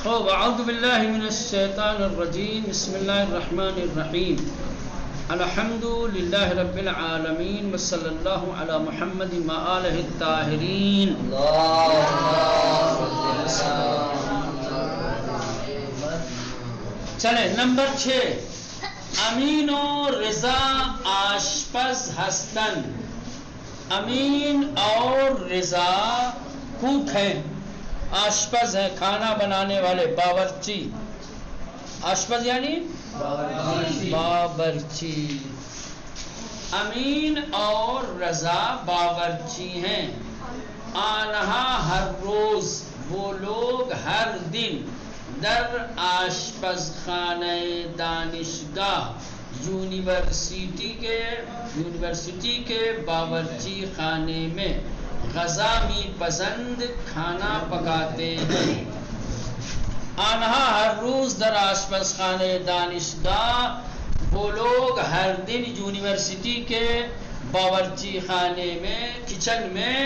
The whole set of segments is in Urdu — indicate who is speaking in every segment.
Speaker 1: اعوذ باللہ من الشیطان الرجیم بسم اللہ الرحمن الرحیم الحمد للہ رب العالمین وصلی اللہ علی محمد وآلہ الطاہرین. چلیں نمبر 6. امین و رضا آشپز ہستن. امین اور رضا کوک ہیں، آشپز ہیں، کھانا بنانے والے، باورچی. آشپز یعنی باورچی. امین اور رضا باورچی ہیں. آنہا ہر روز، وہ لوگ ہر دن، در آشپز خانہ دانشگاہ، یونیورسٹی کے باورچی خانے میں غذا می پسند کھانا پکاتے ہیں. آنہا ہر روز در آشپز خانہ دانشگاہ، وہ لوگ ہر دن یونیورسٹی کے باورچی خانے میں، کچن میں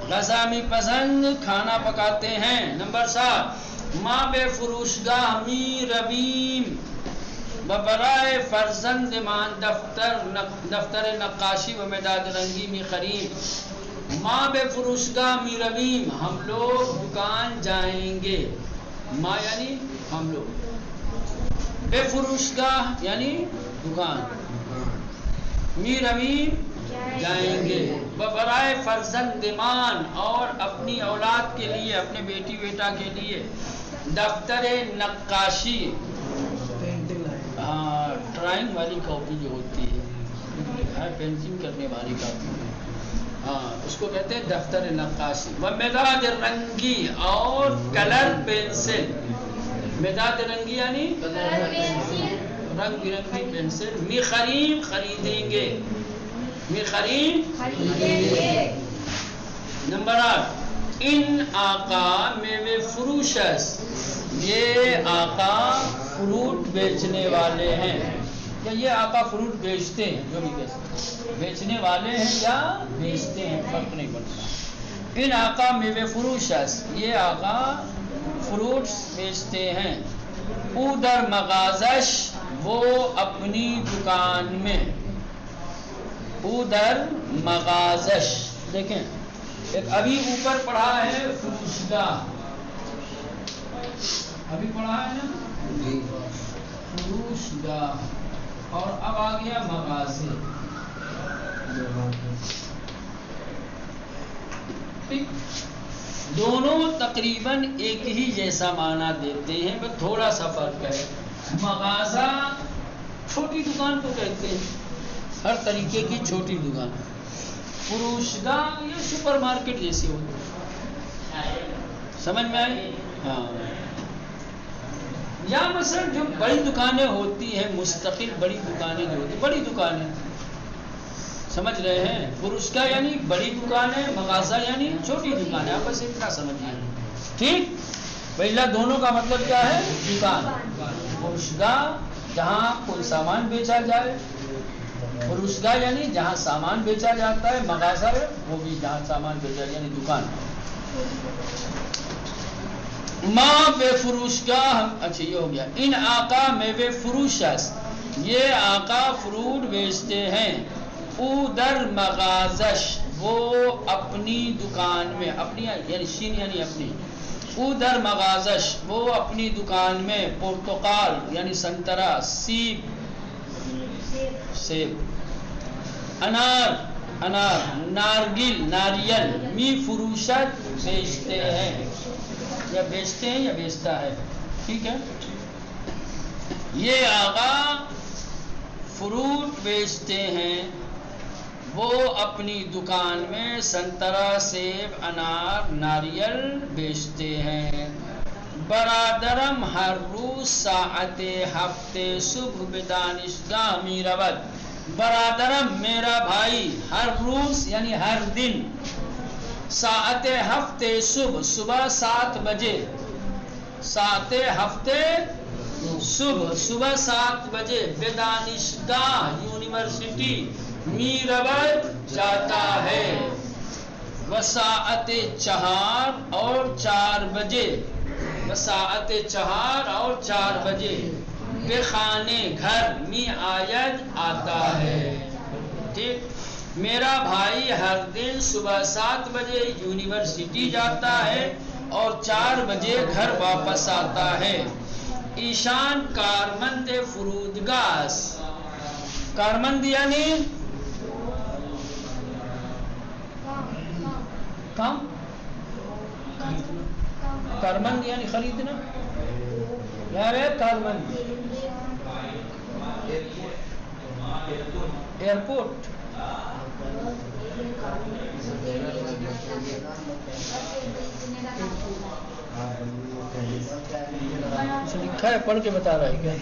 Speaker 1: غذا می پسند کھانا پکاتے ہیں. نمبر 7. ماں بے فروشگاہ می رویم برائے فرزند مان دفتر نقاشی و مداد رنگی می خریم. ماں بے فروشگاہ می رویم، ہم لوگ دکان جائیں گے. ماں یعنی ہم لوگ، بے فروشگاہ یعنی دکان، می رویم جائیں گے. برائے فرزند مان، اور اپنی اولاد کے لیے، اپنے بیٹی بیٹا کے لیے، دفتر نقاشی، ڈرائنگ والی کاپی جو ہوتی ہے، پینسل کرنے والی کاپی، اس کو کہتے ہیں دفتر نقاشی. و مداد رنگی، اور کلر پینسل. مداد رنگی یعنی رنگ برنگی پینسل. می خریم، خریدیں گے. می خریم خریدیں گے. نمبر 8. ان آقا میوے فروش است، یہ آقا فروٹ بیچنے والے ہیں. یا یہ آقا فروٹ بیچتے ہیں، جو بھی بیچنے والے ہیں یا بیچتے ہیں، فرق نہیں پڑتا. ان آقا میوے فروش است، یہ آقا فروٹس بیچتے ہیں. او در مغازش، وہ اپنی دکان میں. او در مغازش، دیکھیں ایک ابھی اوپر پڑھا ہے فروشگاہ، ابھی پڑھا ہے نا فروشگاہ، اور اب آ گیا مغازے. دونوں تقریباً ایک ہی جیسا معنی دیتے ہیں، بس تھوڑا سا فرق ہے. مغازہ چھوٹی دکان کو کہتے ہیں، ہر طریقے کی چھوٹی دکان. فروشگاہ یہ سپر مارکیٹ جیسی ہوتی ہے. سمجھ میں آئی؟ ہاں. یا مثلا جو بڑی دکانیں ہوتی ہیں، مستقل بڑی دکانیں جو ہوتی، بڑی دکانیں، سمجھ رہے ہیں؟ فروشگاہ یعنی بڑی دکانیں، مغازہ یعنی چھوٹی دکانیں. آپ بس اتنا سمجھیے، ٹھیک؟ پہلا دونوں کا مطلب کیا ہے؟ دکان. فروشگاہ جہاں کوئی سامان بیچا جائے، فروشگاہ یعنی جہاں سامان بیچا جاتا ہے، مغازہ وہ بھی جہاں سامان بیچا جائے یعنی دکان. ماں بے فروشگاہ، اچھا یہ ہو گیا. ان آقا میوے فروش است، یہ آقا فروٹ بیچتے ہیں. او در مغازش، وہ اپنی دکان میں، اپنی یعنی شین یعنی اپنی. او در مغازش، وہ اپنی دکان میں. پرتقال یعنی سنترا، سیب سیب، انار، نارگل ناریل. می فروشت، بیچتے ہیں، یا بیچتے ہیں یا بیچتا ہے، ٹھیک ہے. یہ آقا فروٹ بیچتے ہیں، وہ اپنی دکان میں سنترا، سیب، انار، ناریل بیچتے ہیں. برادرم ہر روز ساعت ہفتے صبح بدانشگاہ می رود. برادرم میرا بھائی، ہر روز یعنی ہر دن، ساعت ہفتے صبح 7 بجے، ساعت ہفتے صبح 7 بجے، بدانشگاہ یونیورسٹی، می رود جاتا ہے. وساعت 4 اور 4 بجے، ساعت 4 اور 4 بجے بے خانے گھر می آید آتا ہے. ٹھیک. میرا بھائی ہر دن صبح 7 بجے یونیورسٹی جاتا ہے اور 4 بجے گھر واپس آتا ہے. ایشان کارمند فرودگاس. کارمند یعنی کام. کارمند یعنی خریدنا. یار ہے کارمند. ایئرپورٹ. لکھا ہے پڑھ کے بتا رہا ہے کیا.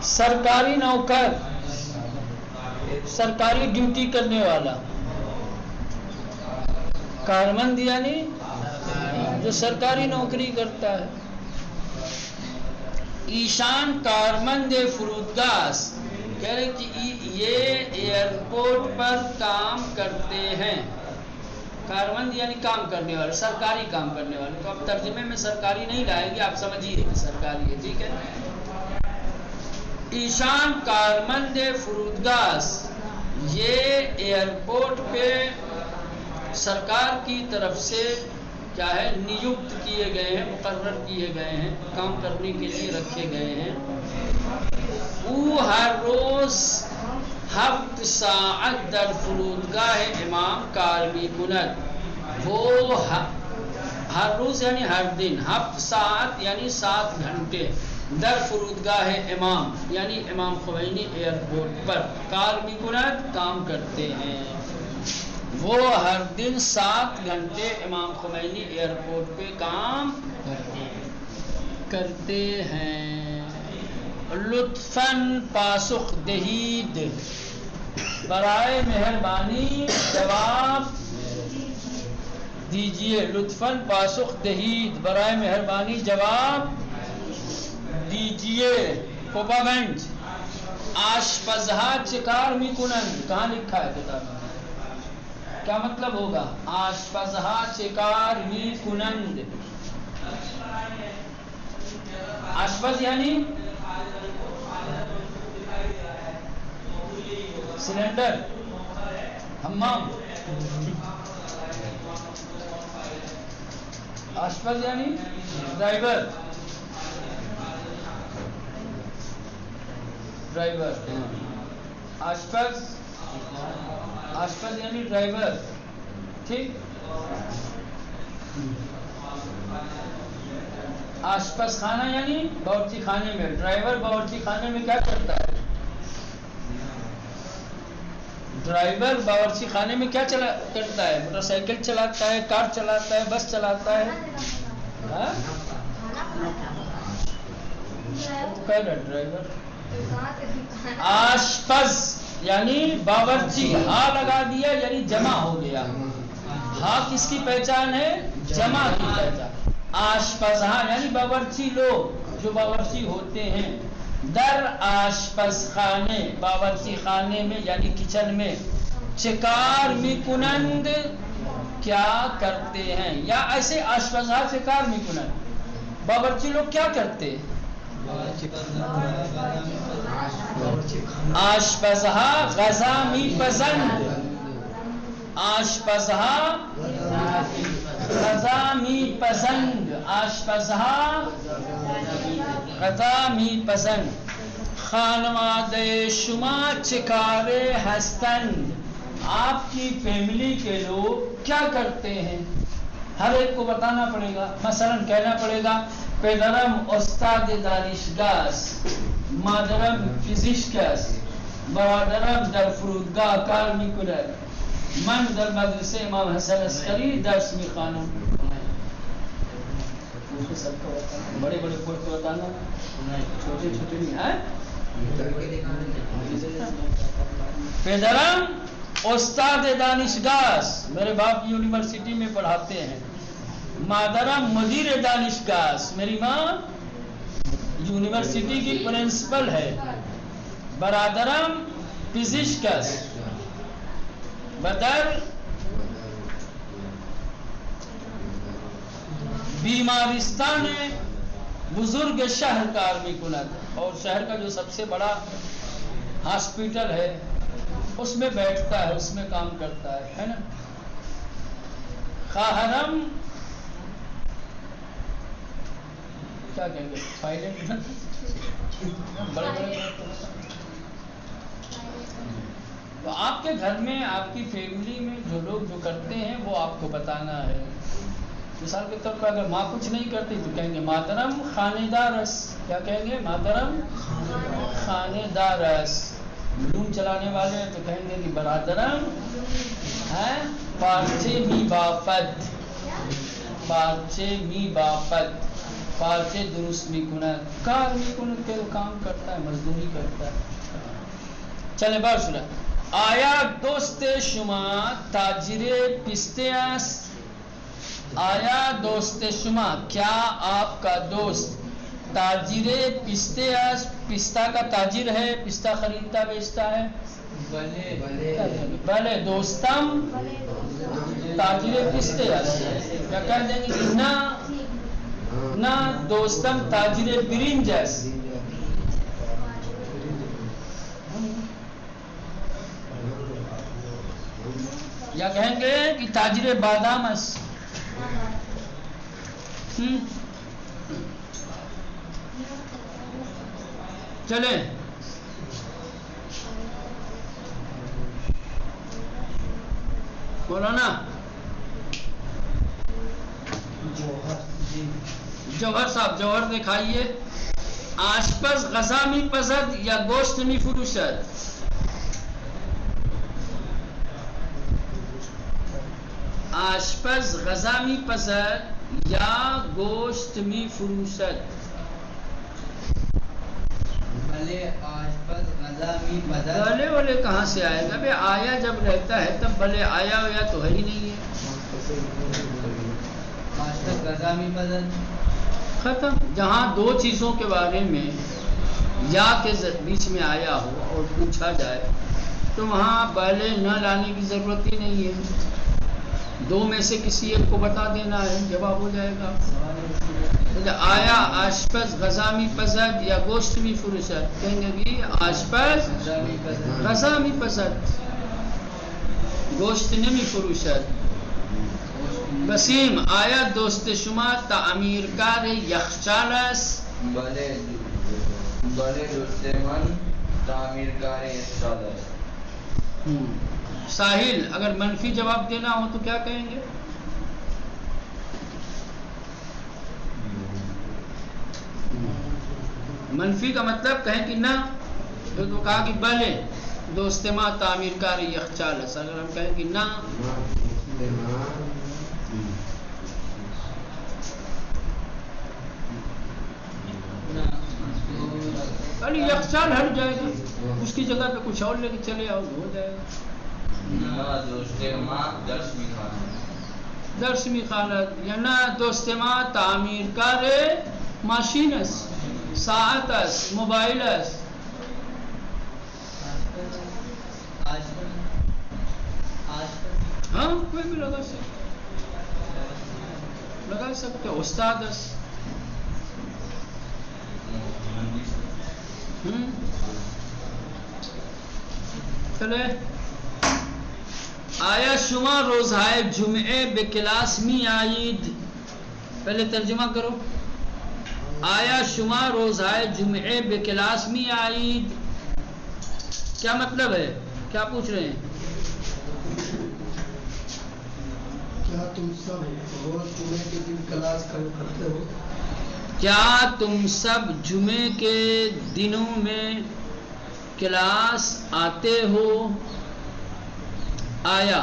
Speaker 1: سرکاری نوکر. سرکاری ڈیوٹی کرنے والا. کارمند یعنی جو سرکاری نوکری کرتا ہے. ایشان کارمند فرودگاس کہہ رہے کہ یہ ایئرپورٹ پر کام کرتے ہیں. کارمند یعنی کام کرنے والے, سرکاری کام کرنے والے. تو اب ترجمے میں سرکاری نہیں لائیں گے, آپ سمجھیے کہ سرکاری ہے. ٹھیک ہے. ایشان کارمند فرودگاس یہ ایئرپورٹ پہ سرکار کی طرف سے کیا ہے نیوکت کیے گئے ہیں, مقرر کیے گئے ہیں, کام کرنے کے لیے رکھے گئے ہیں. وہ ہر روز 7 ساعت در فرودگاہ امام کار می کند. وہ ہر روز یعنی ہر دن 7 ساعت یعنی 7 گھنٹے در فرودگاہ امام یعنی امام خمینی ایئرپورٹ پر کار می کند کام کرتے ہیں. وہ ہر دن 7 گھنٹے امام خمینی ایئرپورٹ پہ کام کرتے ہیں. لطفاً پاسخ دہید. برائے مہربانی جواب دیجیے. لطفاً پاسخ دہید. برائے مہربانی جواب دیجیے. کوپاگنج. آشپزہا چکار می کنند. کہاں لکھا ہے کتاب میں؟ کیا مطلب ہوگا؟ آشپزہا چکار می کنند. آشپز یعنی سلنڈر, حمام. آشپز یعنی ڈرائیور. ڈرائیور آشپز. آشپز یعنی ڈرائیور. ٹھیک. آشپز خانہ یعنی باورچی خانے میں. ڈرائیور باورچی خانے میں کیا کرتا ہے؟ ڈرائیور باورچی خانے میں کیا کرتا ہے؟ موٹر سائیکل چلاتا ہے, کار چلاتا ہے, بس چلاتا ہے. ڈرائیور. آشپز یعنی باورچی. ہاں لگا دیا یعنی جمع ہو گیا. ہاں کس کی پہچان ہے؟ جمع کی پہچان. آشپزہا یعنی باورچی لوگ جو باورچی ہوتے ہیں. در آشپز خانے باورچی خانے میں یعنی کچن میں. چکار می کنند کیا کرتے ہیں, یا ایسے آشپزہا چکار می کنند باورچی لوگ کیا کرتے. آشپزہا غذا می پسند. آشپزہا غذا می پسند. آشپزہا غذا می پسند. خانواده شما چکاره هستند. آپ کی فیملی کے لوگ کیا کرتے ہیں؟ ہر ایک کو بتانا پڑے گا. مثلا کہنا پڑے گا پدرم استاد دانشگاه است, مادرم پزشک است, برادرم در فرودگاه کار میکند, من در مدرسه امام حسن عسکری درس میخوانم. بڑے بڑے پوسٹ بتانا, چھوٹے چھوٹے نہیں ہیں. پدرم استاد دانشگاه, میرے باپ یونیورسٹی میں پڑھاتے ہیں. مادرم مدیر دانشگاه, میری ماں یونیورسٹی کی پرنسپل ہے. برادرم پزشک, بدر بیمارستان بزرگ شہر کار میکند، اور شہر کا جو سب سے بڑا ہاسپٹل ہے اس میں بیٹھتا ہے، اس میں کام کرتا ہے نا. خواہرم کیا کہیں گے، سائلنٹ بڑے بڑے. تو آپ کے گھر میں، آپ کی فیملی میں جو لوگ جو کرتے ہیں وہ آپ کو بتانا ہے. مثال کے طور پر اگر ماں کچھ نہیں کرتی تو کہیں گے مادرم خانے دارس. کیا کہیں گے؟ مادرم خانے دارس. روم چلانے والے ہیں تو کہیں گے کہ برادرم ہے پارچے می باپت، پارچے می باپت، پارچے درست می کند، کار می کند کے کام کرتا ہے، مزدوری کرتا ہے. چلے بار سنا. آیا دوست شما تاجر پستے است؟ آیا دوست شما، کیا آپ کا دوست تاجر پستے است؟ پستہ کا تاجر ہے، پستہ خریدتا بیچتا ہے. بلے دوستم تاجر پستے است. کیا کہہ دیں گے کہ نہ دوستم تاجر برنج است. یا کہیں گے کہ تاجر بادام است. چلیں مولانا جوہر صاحب، جوہر دکھائیے. آشپز غذا می پزد یا گوشت می فروشد؟ آشپز غذا می پزد یا گوشت می فروشد؟
Speaker 2: بھلے آشپز غذا می پزد.
Speaker 1: بھلے والے کہاں سے آئے گا؟ بھئی آیا جب رہتا ہے تب بھلے آیا ہویا تو ہے ہی نہیں ہے.
Speaker 2: آشپز غذا می پزد
Speaker 1: ختم. جہاں دو چیزوں کے بارے میں یا کے بیچ میں آیا ہو اور پوچھا جائے تو وہاں بھلے نہ لانے کی ضرورت ہی نہیں ہے. دو میں سے کسی ایک کو بتا دینا ہے، جواب ہو جائے گا. آیا آشپز غذا می پزد یا گوشت می فروشد؟ کہیں گے کہ آشپز غذا می پزد، گوشت نمی فروشد. وسیم، آیا دوست شما تعمیرکار یخچال است؟
Speaker 2: بھلے دوست من تعمیرکار یخچال است.
Speaker 1: ساحل، اگر منفی جواب دینا ہو تو کیا کہیں گے؟ منفی کا مطلب کہیں کہ نہ. تو کہا کہ بھلے دوست ما تعمیرکار یخچال است. اگر ہم کہیں کہ نہ، یخچال ہٹ جائے گا، اس کی جگہ پہ کچھ اور لے کے چلے آؤ ہو جائے گا. درس می خالد یا نہ دوست ما تعمیرکار ماشین است، ساعت است، موبائل است. ہاں کوئی بھی لگا سکتے. استاد است. چلے. آیا شما روزهای جمعه به کلاس می آیید؟ پہلے ترجمہ کرو. آیا شما روزهای جمعه به کلاس می آیید؟ کیا مطلب ہے؟ کیا پوچھ رہے ہیں؟
Speaker 3: کیا تم سب روز جمعے کے دن کلاس کرتے ہو؟
Speaker 1: کیا تم سب جمعے کے دنوں میں کلاس آتے ہو؟ آیا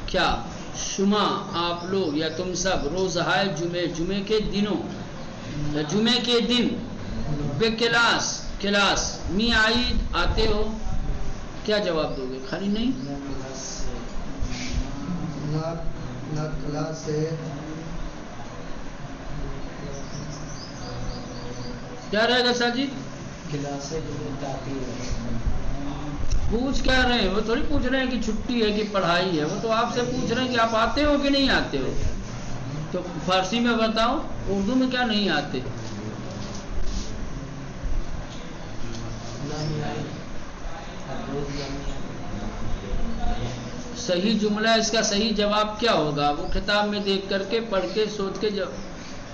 Speaker 1: کیا شما آپ لوگ یا تم سب روزہائے جمعے کے دنوں یا جمعے کے دن بے کلاس می آئید آتے ہو؟ کیا جواب دو گے؟ خالی نہیں.
Speaker 3: نہ کلاس ہے.
Speaker 1: کیا رہے گا ساجد؟
Speaker 2: کلاسیں جاتی ہے.
Speaker 1: پوچھ کیا رہے ہیں؟ وہ تھوڑی پوچھ رہے ہیں کہ چھٹی ہے کہ پڑھائی ہے، وہ تو آپ سے پوچھ رہے ہیں کہ آپ آتے ہو کہ نہیں آتے ہو. تو فارسی میں بتاؤ، اردو میں کیا نہیں آتے؟ صحیح جملہ، اس کا صحیح جواب کیا ہوگا؟ وہ کتاب میں دیکھ کر کے پڑھ کے سوچ کے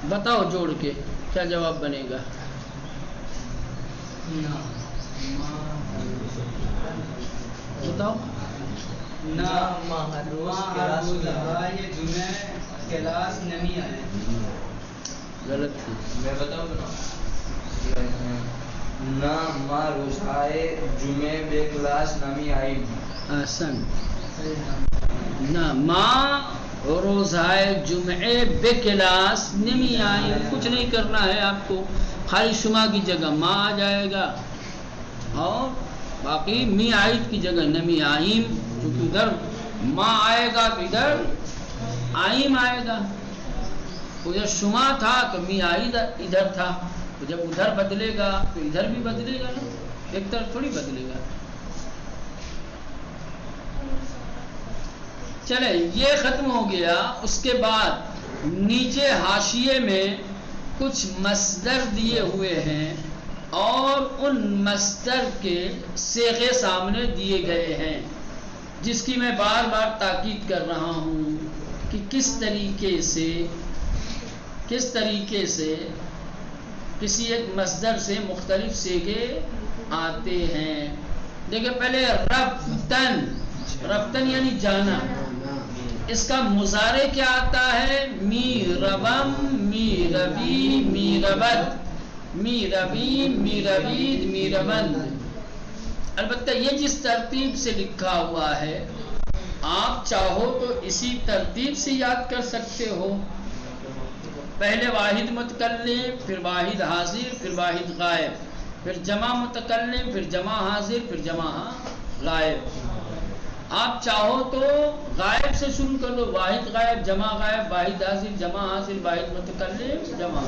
Speaker 1: بتاؤ، جوڑ کے کیا جواب بنے گا؟ بتاؤ.
Speaker 2: کلاس نہیں آئے.
Speaker 1: غلط تھی.
Speaker 4: میں بتاؤں نہ ماں روزائے جمعے بے کلاس نمی آئی.
Speaker 1: احسن. نہ ماں روزائے جمعے بے کلاس نمی آئی. کچھ نہیں کرنا ہے آپ کو، خالی شما کی جگہ ماں آ جائے گا، اور باقی می آئیت کی جگہ نمی آئیم، کیونکہ ادھر ماں آئے گا تو ادھر آئیم آئے گا. ادھر شما تھا تو می آئید ادھر تھا، تو جب ادھر بدلے گا تو ادھر بھی بدلے گا نا، ایک طرف تھوڑی بدلے گا. چلے یہ ختم ہو گیا. اس کے بعد نیچے حاشیے میں کچھ مصدر دیے ہوئے ہیں، اور ان مصدر کے صیغے سامنے دیے گئے ہیں، جس کی میں بار بار تاکید کر رہا ہوں کہ کس طریقے سے کسی ایک مصدر سے مختلف صیغے آتے ہیں. دیکھیں پہلے رفتن یعنی جانا، اس کا مضارع کیا آتا ہے؟ می ربم، می ربی، می ربد، می ربی، می ربید، می ربند. البتہ یہ جس ترتیب سے لکھا ہوا ہے، آپ چاہو تو اسی ترتیب سے یاد کر سکتے ہو. پہلے واحد متکلم، پھر واحد حاضر، پھر واحد غائب، پھر جمع متکلم، پھر جمع حاضر، پھر جمع غائب. آپ چاہو تو غائب سے شروع کر دو، واحد غائب، جمع غائب، واحد حاضر، جمع حاضر، واحد متکلم، جمع.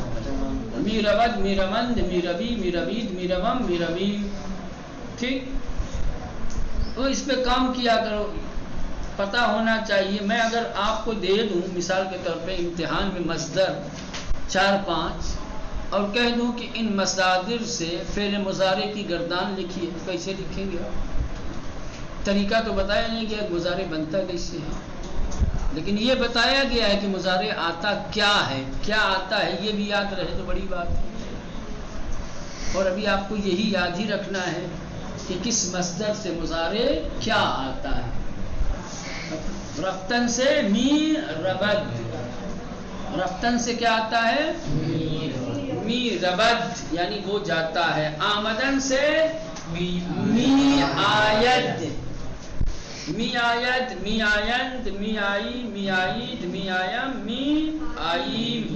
Speaker 1: می ربد، می رمند، می ربی، می ربید، می ربم، می ربی. ٹھیک، تو اس پہ کام کیا کرو، پتہ ہونا چاہیے. میں اگر آپ کو دے دوں مثال کے طور پہ امتحان میں مصدر 4-5 اور کہہ دوں کہ ان مصادر سے فعل مضارع کی گردان لکھیے، کیسے لکھیں گے؟ طریقہ تو بتایا نہیں گیا مضارع بنتا کیسے ہے، لیکن یہ بتایا گیا ہے کہ مضارع آتا کیا ہے، کیا آتا ہے. یہ بھی یاد رہے تو بڑی بات ہے. اور ابھی آپ کو یہی یاد ہی رکھنا ہے کہ کس مصدر سے مضارع کیا آتا ہے. رفتن سے می ربد، رفتن سے کیا آتا ہے؟ می ربد یعنی وہ جاتا ہے. آمدن سے می آید، می آید، می آیند، می آئی، می آئید، می آیم، می آئیم.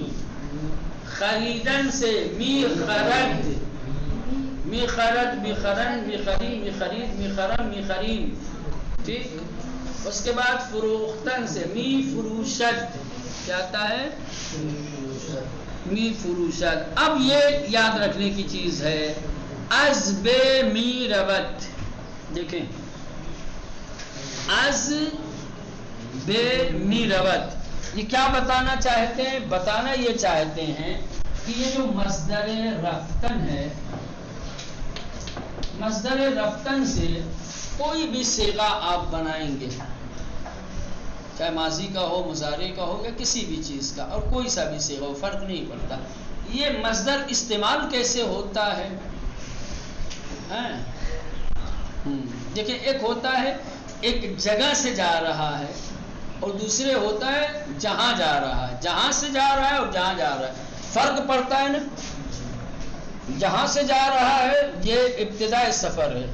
Speaker 1: خریدن سے می خرد، می خرد، می خرن، می خرید، می خرید، می خرم، می خریم. ٹھیک. اس کے بعد فروختن سے می فروشد، کیا آتا ہے؟ می فروشد. اب یہ یاد رکھنے کی چیز ہے، از بے می ربد. دیکھیں از بے می ربد، یہ کیا بتانا چاہتے ہیں؟ بتانا یہ چاہتے ہیں کہ یہ جو مصدر رفتن ہے، مصدر رفتن سے کوئی بھی صیغہ آپ بنائیں گے، چاہے ماضی کا ہو، مضارع کا ہو، یا کسی بھی چیز کا، اور کوئی سا بھی صیغہ ہو، فرق نہیں پڑتا. یہ مصدر استعمال کیسے ہوتا ہے؟ دیکھیں ایک ہوتا ہے ایک جگہ سے جا رہا ہے، اور دوسرے ہوتا ہے جہاں جا رہا ہے. جہاں سے جا رہا ہے اور جہاں جا رہا ہے فرق پڑتا ہے نا. جہاں سے جا رہا ہے یہ ابتدائے سفر ہے،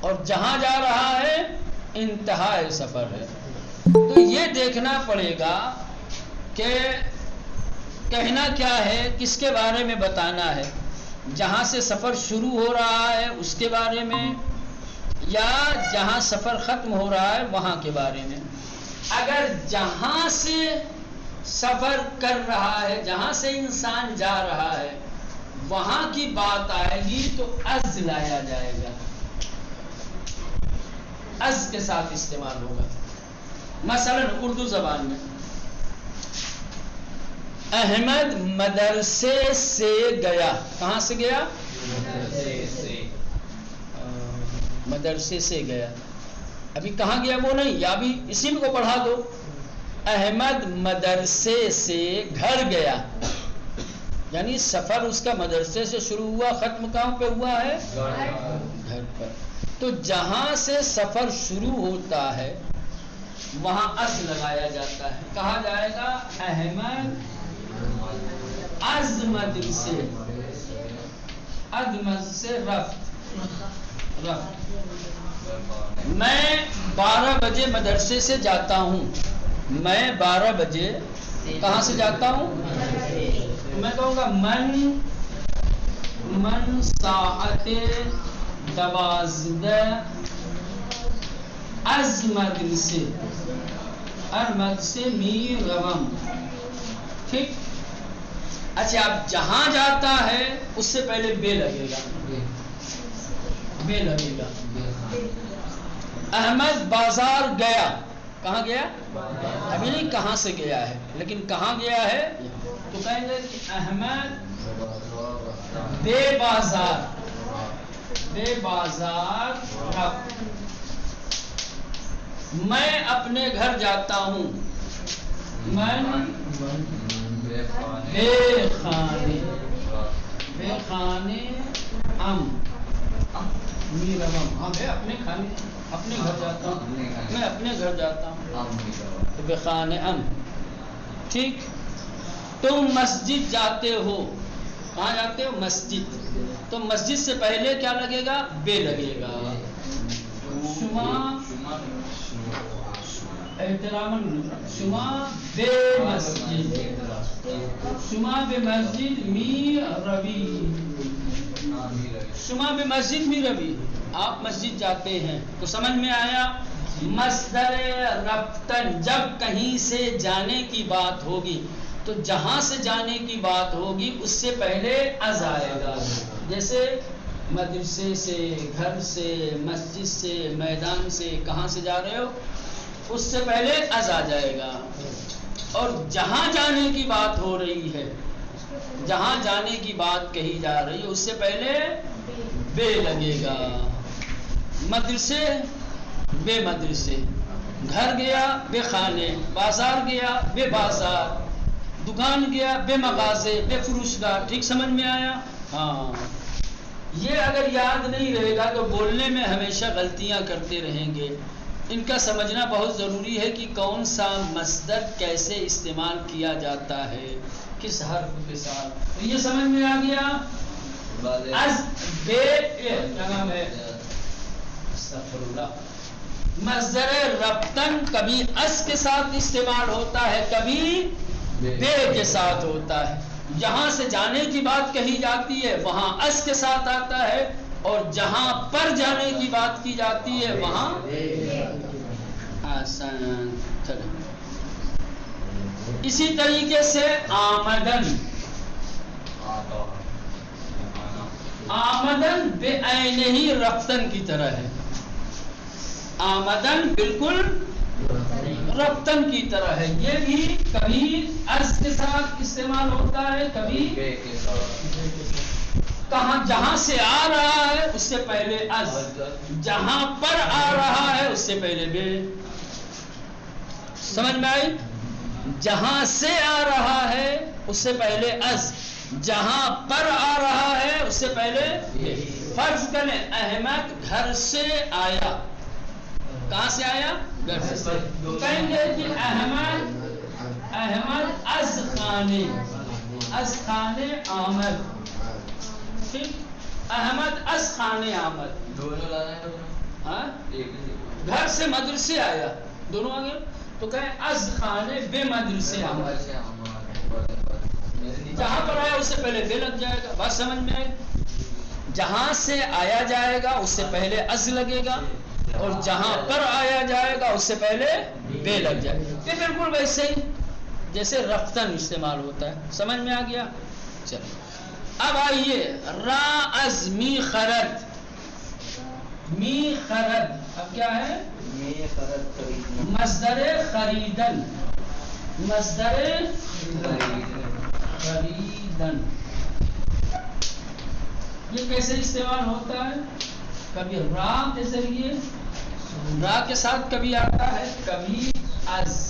Speaker 1: اور جہاں جا رہا ہے انتہائے سفر ہے. تو یہ دیکھنا پڑے گا کہ کہنا کیا ہے، کس کے بارے میں بتانا ہے. جہاں سے سفر شروع ہو رہا ہے اس کے بارے میں، یا جہاں سفر ختم ہو رہا ہے وہاں کے بارے میں. اگر جہاں سے سفر کر رہا ہے، جہاں سے انسان جا رہا ہے وہاں کی بات آئے گی تو از لایا جائے گا. از کے ساتھ استعمال ہوگا. مثلا اردو زبان میں احمد مدرسے سے گیا. کہاں سے گیا؟ مدرسے سے گیا. ابھی کہاں گیا وہ نہیں، یا بھی اسی کو پڑھا دو. احمد مدرسے سے گھر گیا، یعنی سفر اس کا مدرسے سے شروع ہوا، ختم کہاں پہ ہوا ہے؟ گھر پر. تو جہاں سے سفر شروع ہوتا ہے وہاں از لگایا جاتا ہے. کہا جائے گا احمد از مدرسے. ادمز سے رفت. میں 12 بجے مدرسے سے جاتا ہوں. میں 12 بجے کہاں سے جاتا ہوں؟ میں کہوں گا من ساعت 12 از مدرسے. مدرسے می روم. ٹھیک. اچھا اب جہاں جاتا ہے اس سے پہلے بے لگے گا. بے لگے گا. احمد بازار گیا. کہاں گیا؟ ابھی نہیں کہاں سے گیا ہے، لیکن کہاں گیا ہے تو کہیں گے کہ احمد بے بازار. بے بازار رفت. میں اپنے گھر جاتا ہوں. من بے خانے. بے خانے ام میرم. ہاں میں اپنے کھانے اپنے گھر جاتا ہوں. میں اپنے گھر جاتا ہوں. بے خانے ام. ٹھیک. تم مسجد جاتے ہو. کہاں جاتے ہو؟ مسجد. تو مسجد سے پہلے کیا لگے گا؟ بے لگے گا. شما احترام شما بے مسجد. شما بے مسجد می روی. شما بے مسجد می روی. آپ مسجد جاتے ہیں. تو سمجھ میں آیا؟ مصدر رفتن جب کہیں سے جانے کی بات ہوگی تو جہاں سے جانے کی بات ہوگی اس سے پہلے از آئے گا. جیسے مدرسے سے، گھر سے، مسجد سے، میدان سے، کہاں سے جا رہے ہو اس سے پہلے از آ جائے گا. اور جہاں جانے کی بات ہو رہی ہے، جہاں جانے کی بات کہی جا رہی ہے اس سے پہلے بے لگے گا. مدرسے بے مدرسے. گھر گیا بے خانے. بازار گیا بے بازار. دکان گیا بے مغازے بے فروشگاہ. ٹھیک سمجھ میں آیا؟ ہاں. یہ اگر یاد نہیں رہے گا تو بولنے میں ہمیشہ غلطیاں کرتے رہیں گے. ان کا سمجھنا بہت ضروری ہے کہ کون سا مصدر کیسے استعمال کیا جاتا ہے، کس حرف کے ساتھ. تو یہ سمجھ میں آ گیا. از بے کیا نام ہے؟ استغفر اللہ. مصدر رفتن کبھی اس کے ساتھ استعمال ہوتا ہے، کبھی بے کے ساتھ ہوتا ہے. جہاں سے جانے کی بات کہی جاتی ہے وہاں اس کے ساتھ آتا ہے، اور جہاں پر جانے کی بات کی جاتی ہے وہاں آسان. اسی طریقے سے آمدن. آمدن بے عین ہی رفتن کی طرح ہے. آمدن بالکل رفتن کی طرح ہے. یہ بھی کبھی از کے ساتھ استعمال ہوتا ہے، کبھی کہاں جہاں سے آ رہا ہے اس سے پہلے از، جہاں پر آ رہا ہے اس سے پہلے بے. سمجھ میں آئی؟ جہاں سے آ رہا ہے اس سے پہلے از، جہاں پر آ رہا ہے اس سے پہلے بے. فرض کریں احمد گھر سے آیا. کہاں سے آیا؟ گھر سے. کہیں گے کہ احمد از خانے. از خانے آمد. ٹھیک. احمد از خانے آمد. ہاں گھر سے مدرسے آیا، دونوں آ گئے. تو کہیں از خانے بے مدرسے آمد. جہاں پر آیا اس سے پہلے بے لگ جائے گا. بات سمجھ میں آئے؟ جہاں سے آیا جائے گا اس سے پہلے از لگے گا، اور جہاں پر آیا جائے گا اس سے پہلے بے لگ جائے گا. یہ بالکل ویسے ہی جیسے رفتن استعمال ہوتا ہے. سمجھ میں آ گیا؟ چلو اب آئیے را از می خرد. می خرد اب کیا ہے؟
Speaker 4: میں خریدنا
Speaker 1: مصدر خریدن، مصدر خریدن یہ کیسے استعمال ہوتا ہے؟ کبھی را کے ذریعے، را کے ساتھ کبھی آتا ہے، کبھی از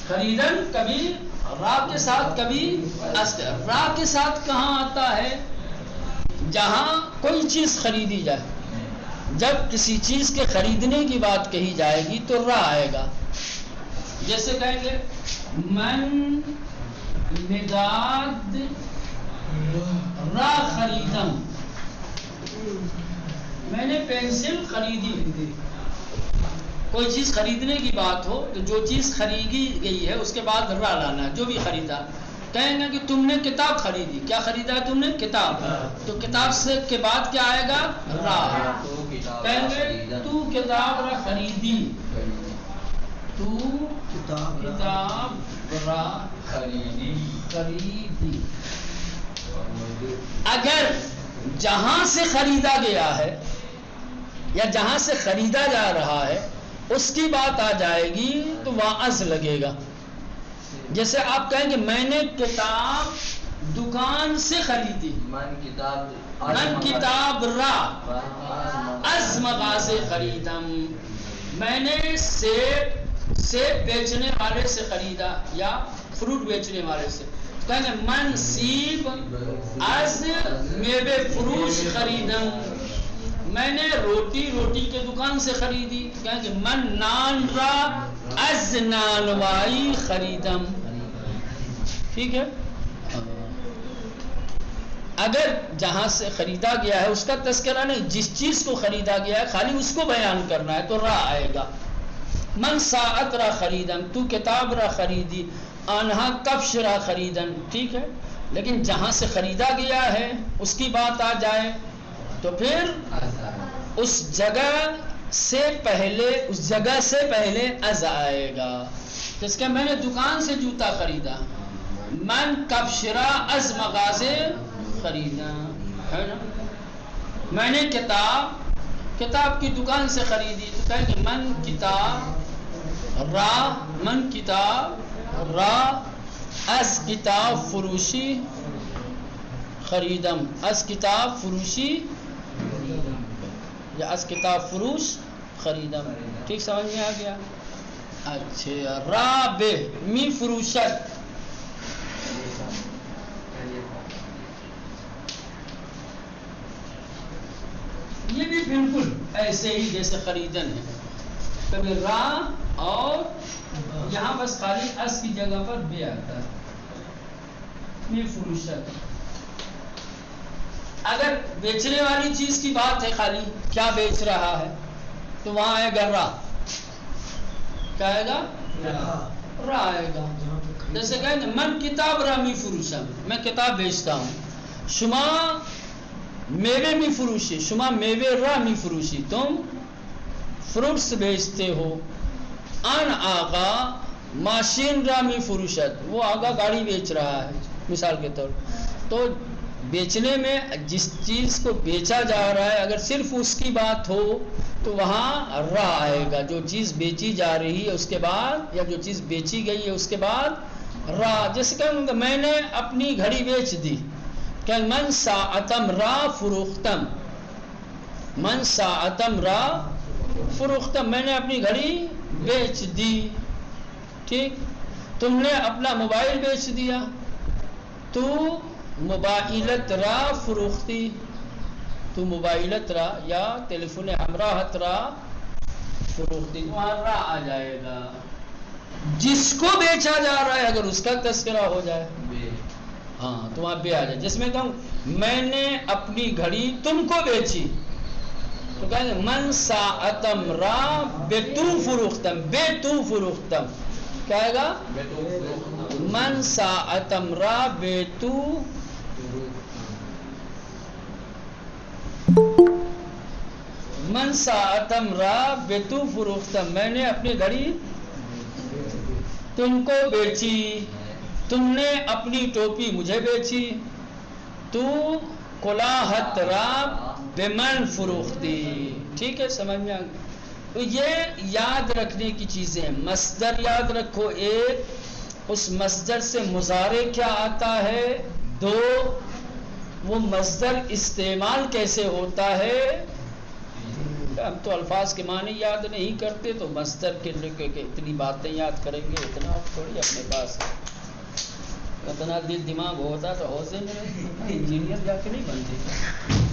Speaker 1: خریدن، کبھی را کے ساتھ، کبھی از۔ را کے ساتھ کہاں آتا ہے؟ جہاں کوئی چیز خریدی جائے، جب کسی چیز کے خریدنے کی بات کہی جائے گی تو را آئے گا۔ جیسے کہیں گے من مداد را خریدم، میں نے پینسل خریدی۔ کوئی چیز خریدنے کی بات ہو تو جو چیز خریدی گئی ہے اس کے بعد را لانا ہے، جو بھی خریدا۔ کہیں گے کہ تم نے کتاب خریدی، کیا خریدا ہے تم نے؟ کتاب، تو کتاب سے کے بعد کیا آئے گا؟ را۔ کہیں گے تو کتاب را خریدی، تو کتاب را خریدی۔ اگر جہاں سے خریدا گیا ہے یا جہاں سے خریدا جا رہا ہے اس کی بات آ جائے گی تو وہاں از لگے گا۔ جیسے آپ کہیں گے میں نے کتاب دکان سے خریدی، من کتاب را از مغازے خریدم، میں نے سیب بیچنے والے سے خریدا یا فروٹ بیچنے والے سے۔ کہیں گے من سیب از میوے فروش خریدم، میں نے روٹی کے دکان سے خریدی۔ کہیں گے من نان را از نانوائی خریدم۔ ٹھیک ہے؟ اگر جہاں سے خریدا گیا ہے اس کا تذکرہ نہیں، جس چیز کو خریدا گیا ہے خالی اس کو بیان کرنا ہے تو را آئے گا۔ من ساعت را خریدم، تو کتاب را خریدی، آنہا کفش را خریدن۔ ٹھیک ہے؟ لیکن جہاں سے خریدا گیا ہے اس کی بات آ جائے تو پھر اس جگہ سے پہلے از آئے گا۔ جس کہ میں نے دکان سے جوتا خریدا، من کفشرا از مغازے خریدا، ہے نا؟ میں نے کتاب کی دکان سے خریدی تو کہیں گے من کتاب را از کتاب فروشی خریدم، از کتاب فروشی یا از کتاب فروش خریدم۔ ٹھیک سمجھ میں آ گیا؟ اچھا، را بے می فروشت، یہ بھی بالکل ایسے ہی جیسے خریدن ہے، کبھی را اور یہاں بس خالی اس کی جگہ پر بے آتا ہے، می فروشت۔ اگر بیچنے والی چیز کی بات ہے خالی کیا بیچ رہا ہے تو وہاں آئے گا را، کیا آئے گا؟ را آئے گا۔ جیسے کہیں گے من کتاب را می فروشم، میں کتاب بیچتا ہوں۔ شما میوے می فروشی، شما میوے را می فروشی، تم فروٹس بیچتے ہو۔ ان آقا ماشین را می فروشت، وہ آقا گاڑی بیچ رہا ہے مثال کے طور۔ تو بیچنے میں جس چیز کو بیچا جا رہا ہے اگر صرف اس کی بات ہو تو وہاں را آئے گا، جو چیز بیچی جا رہی ہے اس کے بعد یا جو چیز بیچی گئی ہے اس کے بعد را۔ جیسے کہ میں نے اپنی گھڑی بیچ دی، کہ من ساعتم را فروختم، من ساعتم را فروختم، میں نے اپنی گھڑی بیچ دی۔ ٹھیک؟ تم نے اپنا موبائل بیچ دیا، تو موبائلت را فروختی، تو موبائلت را یا ٹیلیفون ہمراہت را فروختی، وہاں را آ جائے گا۔ جس کو بیچا جا رہا ہے اگر اس کا تذکرہ ہو جائے ہاں تو وہاں بے آ جائے۔ جس میں کہوں میں نے اپنی گھڑی تم کو بیچی تو کہیں گے من ساعتم را بے تو فروختم، بے تو فروختم، کیا ہے گا؟ من ساعتم را بے تو من ساعتم را بے تو فروختم، میں نے اپنی گھڑی تم کو بیچی، تم نے اپنی ٹوپی مجھے بیچی، تو کلاہت را بمن فروختی. ٹھیک ہے، سمجھ میں آ گئی. تو یہ یاد رکھنے کی چیزیں ہیں. مصدر یاد رکھو. ایک، اس مصدر سے مضارع کیا آتا ہے. دو، وہ مصدر استعمال کیسے ہوتا ہے. ہم تو الفاظ کے معنی یاد نہیں کرتے، تو مصدر کے اتنی باتیں یاد کریں گے. اتنا تھوڑی اپنے پاس اتنا دل دماغ ہوتا تو حوصلے میں انجینئر جا کے نہیں بنتے.